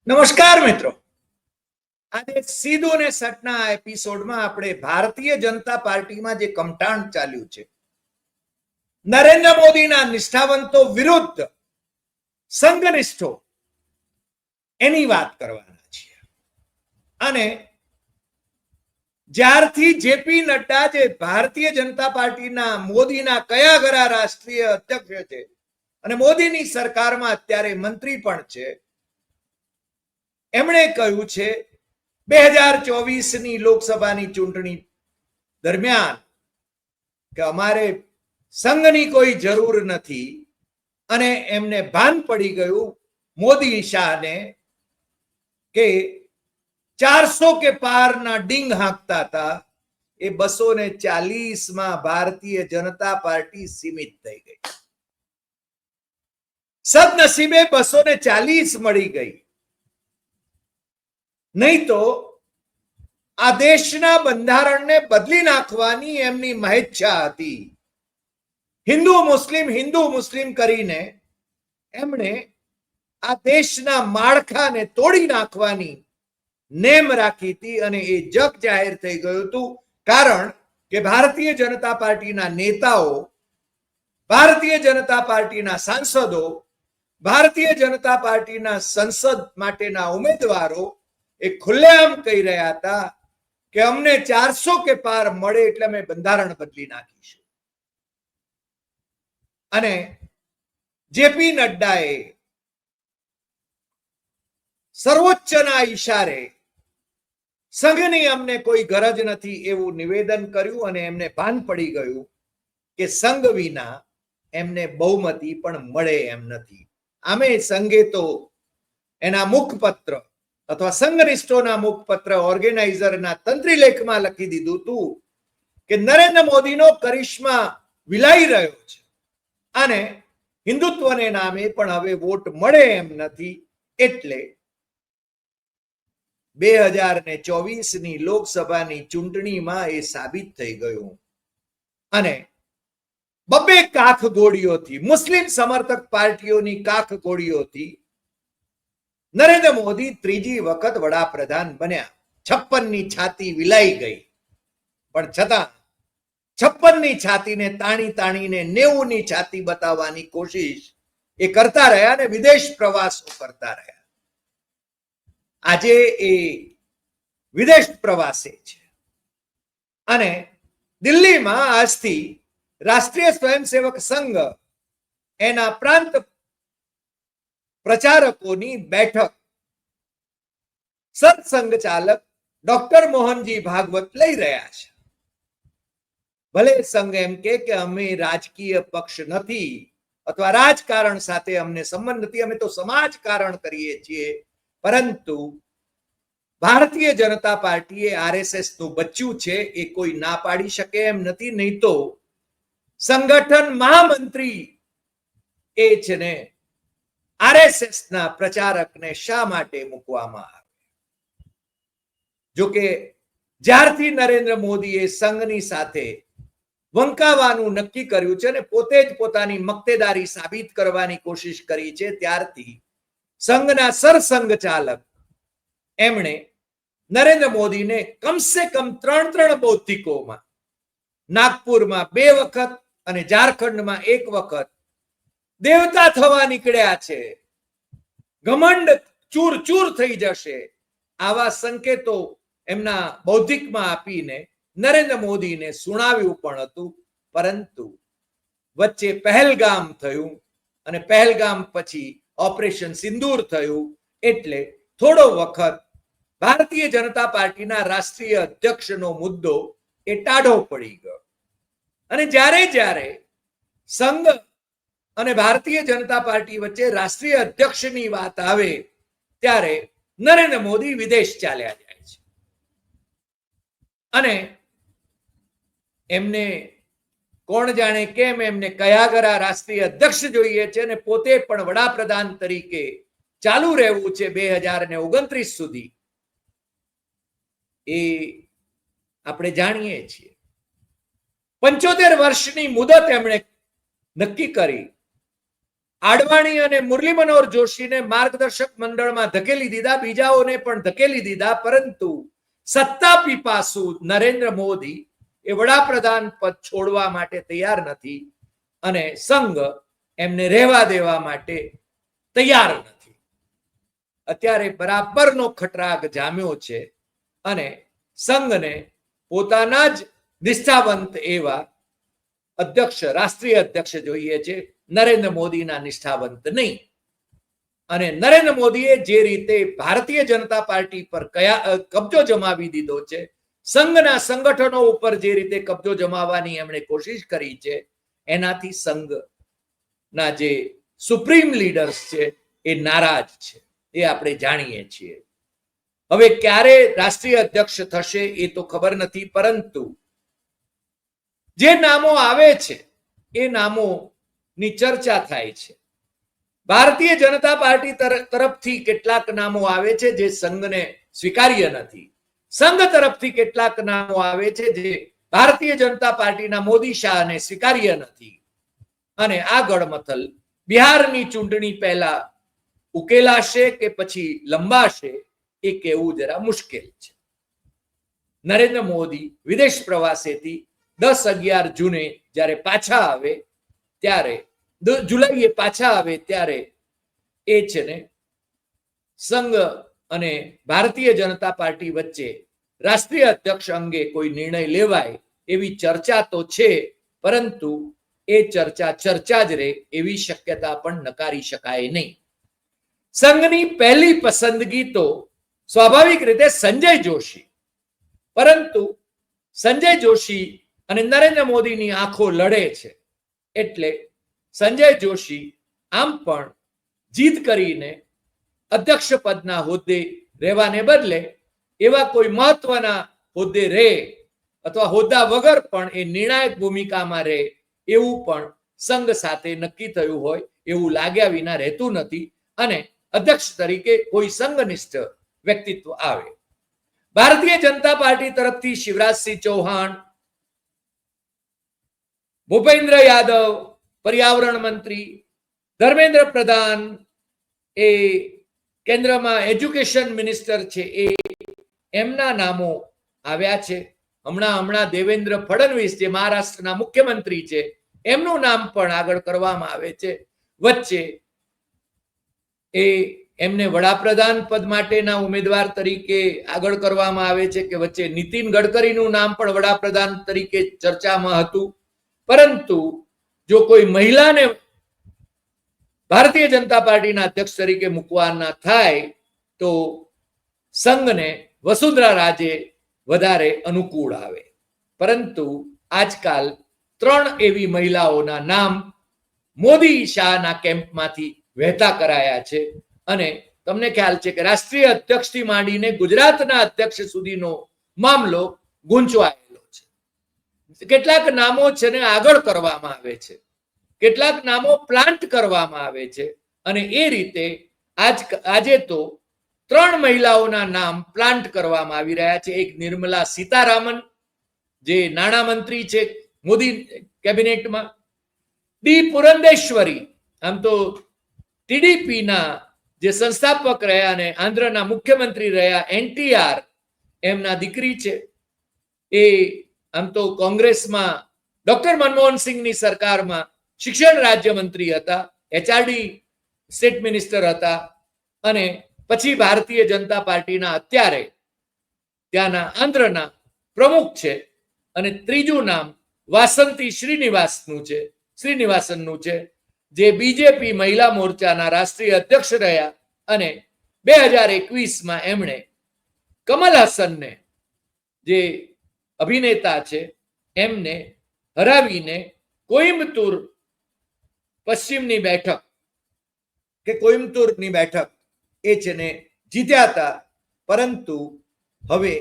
નમસ્કાર મિત્રો, આજે સીધું ને સટના એપિસોડમાં આપણે ભારતીય જનતા પાર્ટીમાં જે કમઠાણ ચાલ્યું છે, નરેન્દ્ર મોદીના નિષ્ઠાવંતો વિરુદ્ધ સંઘનિષ્ઠો, એની વાત કરવાના છીએ. અને જ્યારથી જેપી નડ્ડા જે ભારતીય જનતા પાર્ટીના મોદીના કયા ગરા રાષ્ટ્રીય અધ્યક્ષ છે અને મોદીની સરકારમાં અત્યારે મંત્રી પણ છે, એમણે કહ્યું છે 2024ની લોકસભાની ચૂંટણી દરમિયાન કે અમારે સંઘની કોઈ જરૂર નથી. અને એમને ભાન પડી ગયું મોદી શાહને કે 400 કે પારના ડીંગ હાંકતા હતા એ 240માં ભારતીય જનતા પાર્ટી સીમિત થઈ ગઈ. સદનસીબે 240 મળી ગઈ, નહીં તો આ દેશના બંધારણને બદલી નાખવાની એમની મહેચ્છા હતી. હિન્દુ મુસ્લિમ કરીને એમણે આ દેશના માળખાને તોડી નાખવાની નેમ રાખી હતી અને એ જગ જાહેર થઈ ગયું હતું. કારણ કે ભારતીય જનતા પાર્ટીના નેતાઓ, ભારતીય જનતા પાર્ટીના સાંસદો, ભારતીય જનતા પાર્ટીના સંસદ માટેના ઉમેદવારો એ ખુલ્લેઆમ કહી રહ્યા હતા કે અમને 400 કે પાર મળે એટલે અમે બંધારણ બદલી નાખીશું. અને જેપી નડ્ડાએ સર્વોચ્ચના ઈશારે સંઘની અમને કોઈ ગરજ નથી એવું નિવેદન કર્યું અને એમને ભાન પડી ગયું કે સંઘ વિના એમને બહુમતી પણ મળે એમ નથી. આમે સંઘે તો એના મુખપત્ર અથવા સંઘનિષ્ઠોના મુખપત્ર ઓર્ગેનાઇઝરના તંત્રી લેખમાં લખી દીધું હતું કે નરેન્દ્ર મોદીનો કરિશ્મા વિલાઈ રહ્યો છે અને હિન્દુત્વને નામે પણ હવે વોટ મળે એમ નથી. એટલે 2024ની લોકસભાની ચૂંટણીમાં એ સાબિત થઈ ગયું. અને બબ્બે કાખ ગોળીઓથી, મુસ્લિમ સમર્થક પાર્ટીઓની કાખ ગોળીઓથી નરેન્દ્ર મોદી ત્રીજી વખત વડાપ્રધાન બન્યા. 56ની છાતી વિલાઈ ગઈ, પણ છતાં 56ની છાતીને તાણી તાણીને 90ની છાતી બતાવવાની કોશિશ એ કરતા રહ્યા અને વિદેશ પ્રવાસો કરતા રહ્યા. આજે એ વિદેશ પ્રવાસે છે અને દિલ્હીમાં આજથી રાષ્ટ્રીય સ્વયંસેવક સંઘ એના પ્રાંત પ્રચારકોની બેઠક સત્સંગ ચાલક ડોક્ટર મોહનજી ભાગવત લઈ રહ્યા છે. ભલે સંઘ એમ કે અમે રાજકીય પક્ષ નથી અથવા રાજકારણ સાથે અમને સંબંધ નથી, અમે તો સમાજકારણ કરીએ છીએ, પરંતુ ભારતીય જનતા પાર્ટીએ આરએસએસ નું બચ્ચું છે એ કોઈ ના પાડી શકે એમ નથી. નહીં તો સંગઠન મહામંત્રી એ છે ને આરએસએસ ના પ્રચારકને શા માટે મૂકવામાં આવે? જોકે જ્યારથી નરેન્દ્ર મોદીએ સંઘની સાથે વંકાવાનું નક્કી કર્યું છે અને પોતે જ પોતાની મક્તેદારી સાબિત કરવાની કોશિશ કરી છે, ત્યારથી સંઘના સરસંઘ ચાલક એમણે નરેન્દ્ર મોદીને કમસે કમ 3 બૌદ્ધિકોમાં, નાગપુરમાં 2 વખત અને ઝારખંડમાં 1 વખત દેવતા થવા નીકળ્યા છે, ઘમંડ ચૂર ચૂર થઈ જશે, આવા સંકેતો એમના બૌદ્ધિકમાં આપીને નરેન્દ્ર મોદીને સુણાવ્યું પણ હતું. પરંતુ વચ્ચે પહેલગામ થયું અને પહેલગામ પછી ઓપરેશન સિંદૂર થયું, એટલે થોડો વખત ભારતીય જનતા પાર્ટીના રાષ્ટ્રીય અધ્યક્ષનો મુદ્દો એ ટાઢો પડી ગયો. અને જ્યારે સંઘ અને ભારતીય જનતા પાર્ટી વચ્ચે રાષ્ટ્રીય અધ્યક્ષની વાત આવે ત્યારે નરેન્દ્ર મોદી વિદેશ ચાલ્યા જાય છે. અને એમને કોણ જાણે કેમ એમને કયા ગરા રાષ્ટ્રીય અધ્યક્ષ જોઈએ છે અને પોતે પણ વડાપ્રધાન તરીકે ચાલુ રહેવું છે 2029 સુધી, એ આપણે જાણીએ છીએ. 75 વર્ષની મુદત એમણે નક્કી કરી આડવાણી અને મુરલી મનોહર જોશીને માર્ગદર્શક મંડળમાં ધકેલી દીધા, બીજાઓને પણ ધકેલી દીધા, પરંતુ સત્તા પીપાસુ નરેન્દ્ર મોદી એ વડાપ્રધાન પદ છોડવા માટે તૈયાર નથી અને સંઘ એમને રહેવા દેવા માટે તૈયાર નથી. અત્યારે બરાબરનો ખટરાગ જામ્યો છે અને સંઘને પોતાના જ નિષ્ઠાવંત એવા અધ્યક્ષ, રાષ્ટ્રીય અધ્યક્ષ જોઈએ છે, નરેન્દ્ર મોદીના નિષ્ઠાવંત નહીં. અને નરેન્દ્ર મોદીએ જે રીતે ભારતીય જનતા પાર્ટી પર કબજો જમાવી દીધો છે, સંઘના સંગઠનો ઉપર જે રીતે કબજો જમાવવાની એમણે કોશિશ કરી છે, એનાથી સંઘના જે સુપ્રીમ લીડર્સ છે એ નારાજ છે, એ આપણે જાણીએ છીએ. હવે ક્યારે રાષ્ટ્રીય અધ્યક્ષ થશે એ તો ખબર નથી, પરંતુ જે નામો આવે છે એ નામોની ચર્ચા થાય છે. ભારતીય જનતા પાર્ટી તરફથી કેટલાક નામો આવે છે જે સંઘને સ્વીકાર્ય નથી. સંઘ તરફથી કેટલાક નામો આવે છે જે ભારતીય જનતા પાર્ટીના મોદી શાહને સ્વીકાર્ય નથી. અને આ ગળમથલ બિહારની ચૂંટણી પહેલા ઉકેલાશે કે પછી લંબાશે એ કહેવું જરા મુશ્કેલ છે. નરેન્દ્ર મોદી વિદેશ પ્રવાસેથી 10-11 જૂને જ્યારે પાછા આવે ત્યારે, જુલાઈએ પાછા આવે ત્યારે એ છે ને સંઘ અને ભારતીય જનતા પાર્ટી વચ્ચે રાષ્ટ્રીય અધ્યક્ષ અંગે કોઈ નિર્ણય લેવાય એવી ચર્ચા તો છે, પરંતુ એ ચર્ચા જ રહે એવી શક્યતા પણ નકારી શકાય નહીં. સંઘની પહેલી પસંદગી તો સ્વાભાવિક રીતે સંજય જોશી, પરંતુ સંજય જોશી અને નરેન્દ્ર મોદીની આંખો લડે છે, એટલે સંજય જોશી આમ પણ જીત કરીને અધ્યક્ષ પદના હોદ્દે રહેવાને બદલે એવા કોઈ મહત્વના હોદ્દે રહે અથવા હોદ્દા વગર પણ એ નિર્ણાયક ભૂમિકામાં રહે એવું પણ સંઘ સાથે નક્કી થયું હોય એવું લાગ્યા વિના રહેતું નથી અને અધ્યક્ષ તરીકે કોઈ સંઘનિષ્ઠ વ્યક્તિત્વ આવે. ભારતીય જનતા પાર્ટી તરફથી શિવરાજસિંહ ચૌહાણ, ભૂપેન્દ્ર યાદવ પર્યાવરણ મંત્રી, ધર્મેન્દ્ર પ્રધાન એ કેન્દ્રમાં એજ્યુકેશન મિનિસ્ટર છે, એમના નામો આવ્યા છે. હમણાં દેવેન્દ્ર ફડણવીસ જે મહારાષ્ટ્રના મુખ્યમંત્રી છે એમનું નામ પણ આગળ કરવામાં આવે છે. વચ્ચે એ એમને વડાપ્રધાન પદ માટેના ઉમેદવાર તરીકે આગળ કરવામાં આવે છે કે વચ્ચે નીતિન ગડકરીનું નામ પણ વડાપ્રધાન તરીકે ચર્ચામાં હતું. પરંતુ જો કોઈ મહિલાને ભારતીય જનતા પાર્ટીના અધ્યક્ષ તરીકે મૂકવાના થાય તો સંઘને વસુંધરા રાજે વધારે અનુકૂળ આવે. પરંતુ આજકાલ 3 એવી મહિલાઓના નામ મોદી શાહના કેમ્પમાંથી વહેતા કરાયા છે અને તમને ખ્યાલ છે કે રાષ્ટ્રીય અધ્યક્ષથી માંડીને ગુજરાતના અધ્યક્ષ સુધીનો મામલો ગૂંચવાયેલો છે. કેટલાક નામો છે ને આગળ કરવામાં આવે છે, કેટલાક નામો પ્લાન્ટ કરવામાં આવે છે અને એ રીતે આજે તો 3 મહિલાઓના નામ પ્લાન્ટ કરવામાં આવી રહ્યા છે. એક નિર્મલા સીતારામન જે નાણામંત્રી છે મોદી કેબિનેટમાં, ડી પુરંદેશ્વરી આમ તો ટીડીપીના જે સંસ્થાપક રહ્યા અને આંધ્રના મુખ્યમંત્રી રહ્યા NTR એમના દીકરી છે. એ આમ તો કોંગ્રેસમાં ડોક્ટર મનમોહન સિંહની સરકારમાં શિક્ષણ રાજ્યમંત્રી હતા, HRD સ્ટેટ મિનિસ્ટર હતા અને પછી ભારતીય જનતા પાર્ટીના અત્યારે ત્યાંના આંધ્રના પ્રમુખ છે. અને ત્રીજું નામ વાસંતી શ્રીનિવાસનનું છે જે બીજેપી મહિલા મોરચાના રાષ્ટ્રીય અધ્યક્ષ રહ્યા અને 2021માં એમણે કમલ હસનને જે અભિનેતા છે એમને હરાવીને કોઈમ્બતુર પશ્ચિમની બેઠક કે કોઈમ્બતુરની બેઠક એ છે ને જીત્યા હતા. પરંતુ હવે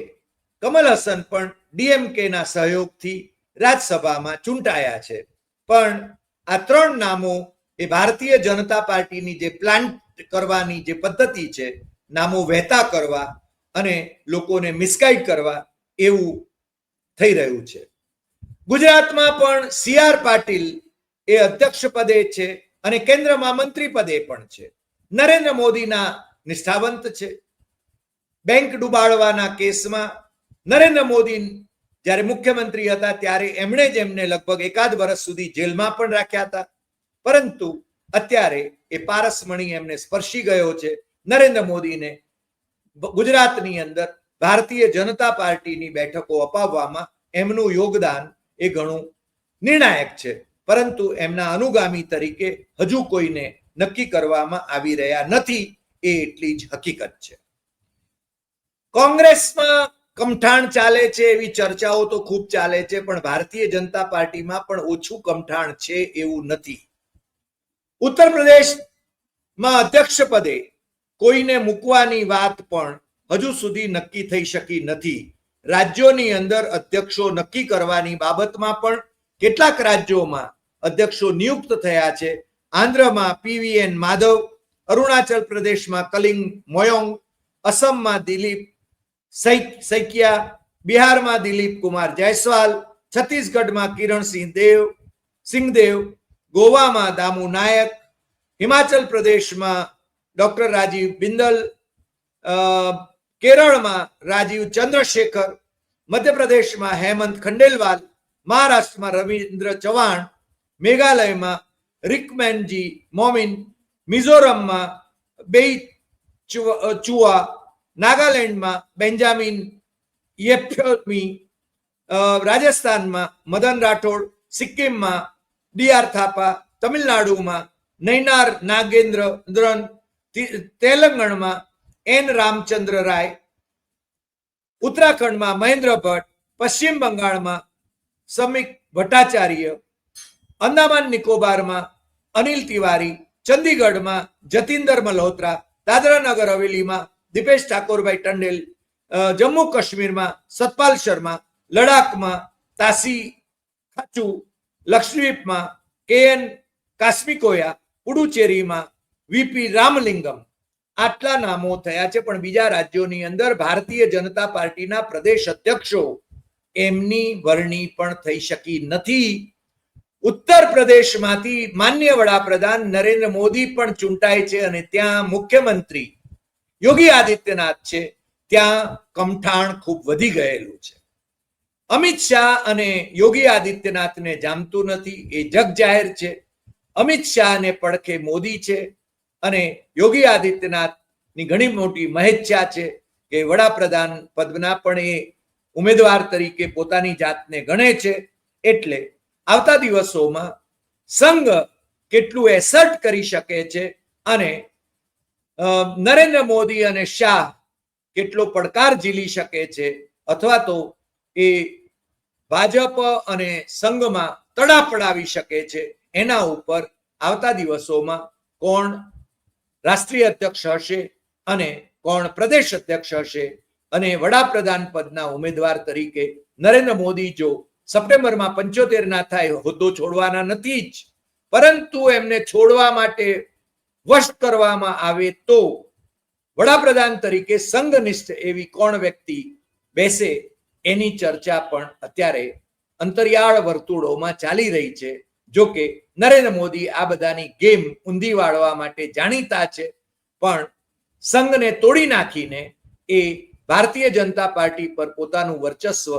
કમલ હસન પણ DMKના સહયોગથી રાજ્યસભામાં ચૂંટાયા છે. પણ આ 3 નામો એ ભારતીય જનતા પાર્ટીની જે પ્લાન્ટ કરવાની જે પદ્ધતિ છે, નામો વહેતા કરવા અને લોકોને મિસગાઈડ કરવા, એવું થઈ રહ્યું છે. ગુજરાતમાં પણ CR પાટીલ એ અધ્યક્ષ પદે છે અને કેન્દ્રમાં મંત્રી પદે પણ છે. નરેન્દ્ર મોદીના નિષ્ઠાવંત છે. બેંક ડૂબાડવાના કેસમાં નરેન્દ્ર મોદી જ્યારે મુખ્યમંત્રી હતા ત્યારે એમણે જ એમને લગભગ 1.5 વર્ષ સુધી જેલમાં પણ રાખ્યા હતા. પરંતુ અત્યારે એ પારસમણી એમને સ્પર્શી ગયો છે. નરેન્દ્ર મોદીને ગુજરાતની અંદર ભારતીય જનતા પાર્ટીની બેઠકો અપાવવામાં એમનું યોગદાન એ ઘણું નિર્ણાયક છે. પરંતુ એમના અનુગામી તરીકે હજુ કોઈને નક્કી કરવામાં આવી રહ્યા નથી, એ એટલી જ હકીકત છે. કોંગ્રેસમાં કમઠાણ ચાલે છે એવી ચર્ચાઓ તો ખૂબ ચાલે છે, પણ ભારતીય જનતા પાર્ટીમાં પણ ઓછું કમઠાણ છે એવું નથી. ઉત્તર પ્રદેશમાં અધ્યક્ષ પદે કોઈને મૂકવાની વાત પણ હજુ સુધી નક્કી થઈ શકી નથી. રાજ્યોની અંદર અધ્યક્ષો નક્કી કરવાની બાબતમાં પણ કેટલાક રાજ્યોમાં અધ્યક્ષો નિયુક્ત થયા છે. આંધ્રમાં PVN માધવ, અરુણાચલ પ્રદેશમાં કલિંગ મોયોંગ, અસમમાં દિલીપ સૈકિયા, બિહારમાં દિલીપ કુમાર જયસ્વાલ, છત્તીસગઢમાં કિરણ સિંહદેવ, ગોવામાં દામુ નાયક, હિમાચલ પ્રદેશમાં ડોક્ટર રાજીવ બિંદલ, કેરળમાં રાજીવ ચંદ્રશેખર, મધ્યપ્રદેશમાં હેમંત ખંડેલવાલ, મહારાષ્ટ્રમાં રવિન્દ્ર ચૌહાણ, મેઘાલયમાં રિકમેનજી મોમિન, મિઝોરમમાં બેઈ ચુઆ, નાગાલેન્ડમાં બેન્જામિન યેપ્યોમી, રાજસ્થાનમાં મદન રાઠોડ, સિક્કિમમાં DR થાપા, તમિલનાડુમાં નૈનાર નાગેન્દ્રન, તેલંગાણામાં N રામચંદ્ર રાય, ઉત્તરાખંડમાં મહેન્દ્ર ભટ્ટ, પશ્ચિમ બંગાળમાં સમીક ભટ્ટાચાર્ય, અંદામાન નિકોબારમાં અનિલ તિવારી, ચંદીગઢમાં જતિંદર મલ્હોત્રા, દાદરા નગર હવેલીમાં દીપેશ ઠાકોરભાઈ ટંડેલ, જમ્મુ કાશ્મીરમાં સતપાલ શર્મા, લડાખમાં તાસી ખાચુ, લક્ષદ્વીપમાં KN કાસ્મિકોયા, પુડુચેરીમાં VP રામલિંગમ. આટલા નામો થયા છે. પણ બીજા રાજ્યોની અંદર ભારતીય જનતા પાર્ટીના પ્રદેશ અધ્યક્ષો એમની વરણી પણ થઈ શકી નથી. ઉત્તર પ્રદેશમાંથી માન્ય વડાપ્રધાન નરેન્દ્ર મોદી પણ ચૂંટાય છે અને ત્યાં મુખ્યમંત્રી યોગી આદિત્યનાથ છે. ત્યાં કમઠાણ ખૂબ વધી ગયેલું છે. અમિત શાહ અને યોગી આદિત્યનાથને જામતું નથી, એ જગ જાહેર છે. અમિત શાહને પડખે મોદી છે અને યોગી આદિત્યનાથની ઘણી મોટી મહેચ્છા છે કે વડાપ્રધાન પદના પણ એ ઉમેદવાર તરીકે પોતાની જાતને ગણે છે. એટલે આવતા દિવસોમાં સંઘ કેટલું એસર્ટ કરી શકે છે અને નરેન્દ્ર મોદી અને શાહ કેટલો પડકાર ઝીલી શકે છે, અથવા તો એ ભાજપ અને સંઘમાં તડા પડાવી શકે છે, એના ઉપર આવતા દિવસોમાં કોણ રાષ્ટ્રીય અધ્યક્ષ હશે અને કોણ પ્રદેશ અધ્યક્ષ હશે અને વડાપ્રધાન પદના ઉમેદવાર તરીકે નરેન્દ્ર મોદી જો સપ્ટેમ્બરમાં 75 ના થાય, હોદ્દો છોડવાના નથી જ, પરંતુ એમને છોડવા માટે વશ કરવામાં આવે તો વડાપ્રધાન તરીકે સંઘનિષ્ઠ એવી કોણ વ્યક્તિ બેસે એની ચર્ચા પણ અત્યારે અંતરિયાળ વર્તુળોમાં ચાલી રહી છે. જો કે નરેન્દ્ર મોદી આ બધાની ગેમ ઊંધી વાળવા માટે જાણીતા છે, પણ સંઘને તોડી નાખીને એ ભારતીય જનતા પાર્ટી પર પોતાનું વર્ચસ્વ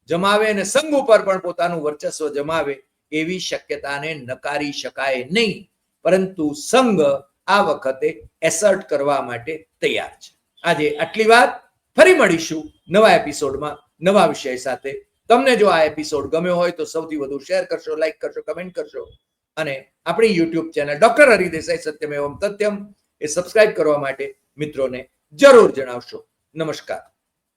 જમાવે અને સંઘ ઉપર પણ પોતાનું વર્ચસ્વ જમાવે એવી શક્યતાને નકારી શકાય નહીં. પરંતુ સંઘ આ વખતે એસર્ટ કરવા માટે તૈયાર છે. આજે આટલી વાત. ફરી મળીશું નવા એપિસોડમાં નવા વિષય સાથે. તમને જો આ એપિસોડ ગમ્યો હોય તો સૌથી વધુ શેર કરશો, લાઈક કરશો, કમેન્ટ કરશો અને આપણી YouTube channel doctor Hari Desai Satyam Evam Tathyam એ સબસ્ક્રાઇબ કરવા માટે મિત્રોને જરૂર જણાવશો. નમસ્કાર.